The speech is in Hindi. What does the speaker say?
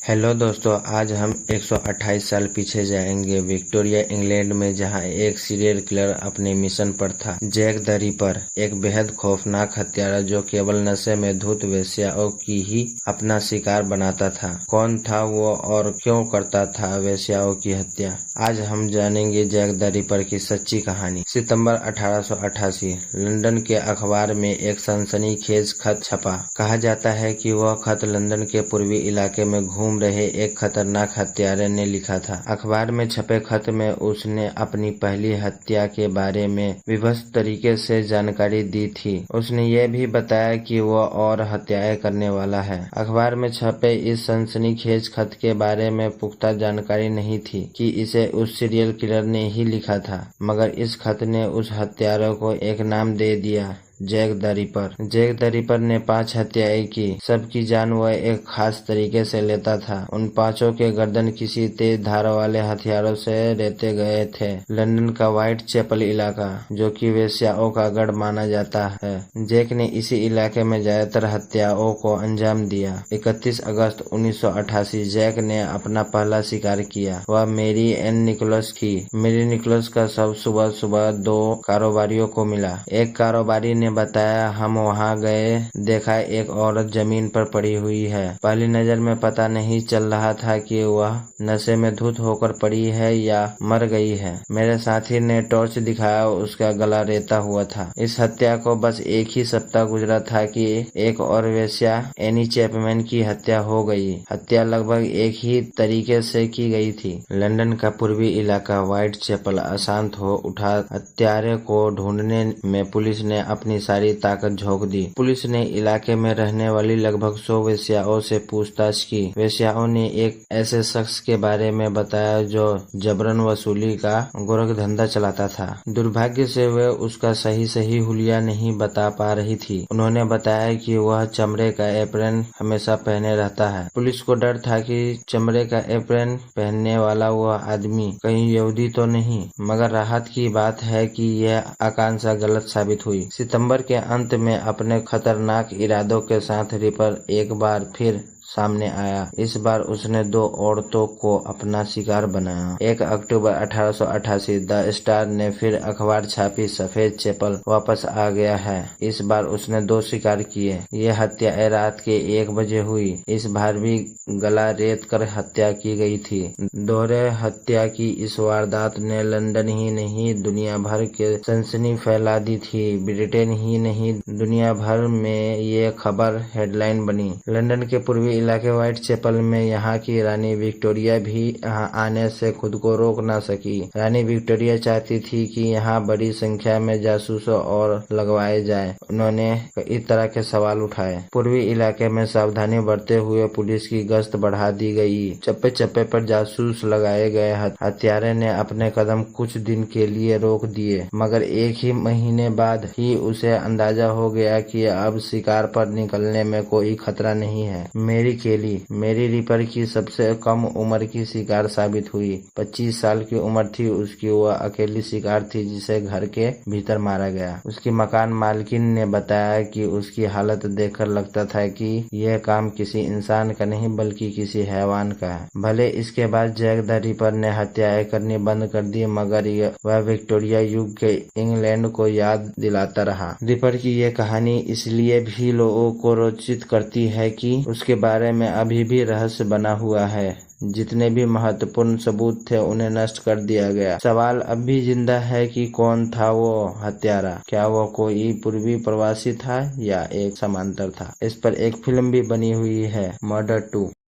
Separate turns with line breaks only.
हेलो दोस्तों, आज हम 128 साल पीछे जाएंगे विक्टोरिया इंग्लैंड में, जहां एक सीरियल किलर अपने मिशन पर था। जैक द रिपर, एक बेहद खौफनाक हत्यारा जो केवल नशे में धुत वेश्याओं की ही अपना शिकार बनाता था। कौन था वो और क्यों करता था वेश्याओं की हत्या? आज हम जानेंगे जैक द रिपर की सच्ची कहानी। सितंबर 1888 लंदन के अखबार में एक सनसनीखेज खत छपा। कहा जाता है कि वह खत लंदन के पूर्वी इलाके में घूम रहे एक खतरनाक हत्यारे ने लिखा था। अखबार में छपे खत में उसने अपनी पहली हत्या के बारे में विवश तरीके से जानकारी दी थी। उसने ये भी बताया कि वह और हत्याएं करने वाला है। अखबार में छपे इस सनसनीखेज खत के बारे में पुख्ता जानकारी नहीं थी कि इसे उस सीरियल किलर ने ही लिखा था, मगर इस खत ने उस हत्यारे को एक नाम दे दिया, Jack the Ripper. Jack the Ripper ने 5 हत्याएं की। सबकी जान वह एक खास तरीके से लेता था। उन 5 के गर्दन किसी तेज धार वाले हथियारों से रेते गए थे। लंदन का व्हाइट चैपल इलाका, जो कि वेश्याओं का गढ़ माना जाता है, जैक ने इसी इलाके में ज्यादातर हत्याओं को अंजाम दिया। 31 अगस्त 1988 जैक ने अपना पहला शिकार किया। वह मेरी एन निकोलस की। मेरी निकोलस का शव सुबह सुबह 2 कारोबारियों को मिला। एक कारोबारी ने बताया, हम वहां गए, देखा एक औरत जमीन पर पड़ी हुई है। पहली नजर में पता नहीं चल रहा था कि वह नशे में धुत होकर पड़ी है या मर गई है। मेरे साथी ने टॉर्च दिखाया, उसका गला रेता हुआ था। इस हत्या को बस एक ही सप्ताह गुजरा था कि एक और वेश्या एनी चैपमैन की हत्या हो गई। हत्या लगभग एक ही तरीके से की गई थी। लंदन का पूर्वी इलाका व्हाइट चैपल अशांत हो उठा। हत्यारे को ढूंढने में पुलिस ने अपनी सारी ताकत झोंक दी। पुलिस ने इलाके में रहने वाली लगभग 100 वेश्याओं से पूछताछ की। वेश्याओं ने एक ऐसे शख्स के बारे में बताया जो जबरन वसूली का गोरख धंधा चलाता था। दुर्भाग्य से वे उसका सही हुलिया नहीं बता पा रही थी। उन्होंने बताया कि वह चमड़े का एप्रन हमेशा पहने रहता है। पुलिस को डर था कि चमड़े का एप्रन पहनने वाला वह आदमी कहीं यहूदी तो नहीं, मगर राहत की बात है कि यह आकांक्षा गलत साबित हुई। सितंबर के अंत में अपने खतरनाक इरादों के साथ रिपर एक बार फिर सामने आया। इस बार उसने 2 औरतों को अपना शिकार बनाया। 1 अक्टूबर 1888 द स्टार ने फिर अखबार छापी, सफेद चैपल वापस आ गया है। इस बार उसने 2 शिकार किए। ये हत्याएं रात के 1 बजे हुई। इस बार भी गला रेत कर हत्या की गई थी। दोहरे हत्या की इस वारदात ने लंदन ही नहीं दुनिया भर के सनसनी फैला दी थी। ब्रिटेन ही नहीं दुनिया भर में ये खबर हेडलाइन बनी। लंदन के पूर्वी इलाके व्हाइट चैपल में यहाँ की रानी विक्टोरिया भी यहाँ आने से खुद को रोक न सकी। रानी विक्टोरिया चाहती थी कि यहाँ बड़ी संख्या में जासूसों और लगवाए जाए। उन्होंने कई तरह के सवाल उठाए। पूर्वी इलाके में सावधानी बरतते हुए पुलिस की गश्त बढ़ा दी गई। चप्पे चप्पे पर जासूस लगाए गए। हत्यारे ने अपने कदम कुछ दिन के लिए रोक दिए, मगर 1 ही महीने बाद ही उसे अंदाजा हो गया कि अब शिकार पर निकलने में कोई खतरा नहीं है। मेरी रिपर की सबसे कम उम्र की शिकार साबित हुई। 25 साल की उम्र थी उसकी। वह अकेली शिकार थी जिसे घर के भीतर मारा गया। उसकी मकान मालकिन ने बताया कि उसकी हालत देखकर लगता था कि यह काम किसी इंसान का नहीं बल्कि किसी हैवान का है। भले इसके बाद जैक द रिपर ने हत्याएं करनी बंद कर दी, मगर वह विक्टोरिया युग के इंग्लैंड को याद दिलाता रहा। रिपर की यह कहानी इसलिए भी लोगों को रोचित करती है कि उसके बारे में अभी भी रहस्य बना हुआ है। जितने भी महत्वपूर्ण सबूत थे उन्हें नष्ट कर दिया गया। सवाल अब भी जिंदा है कि कौन था वो हत्यारा? क्या वो कोई पूर्वी प्रवासी था या एक समांतर था? इस पर एक फिल्म भी बनी हुई है, मर्डर 2।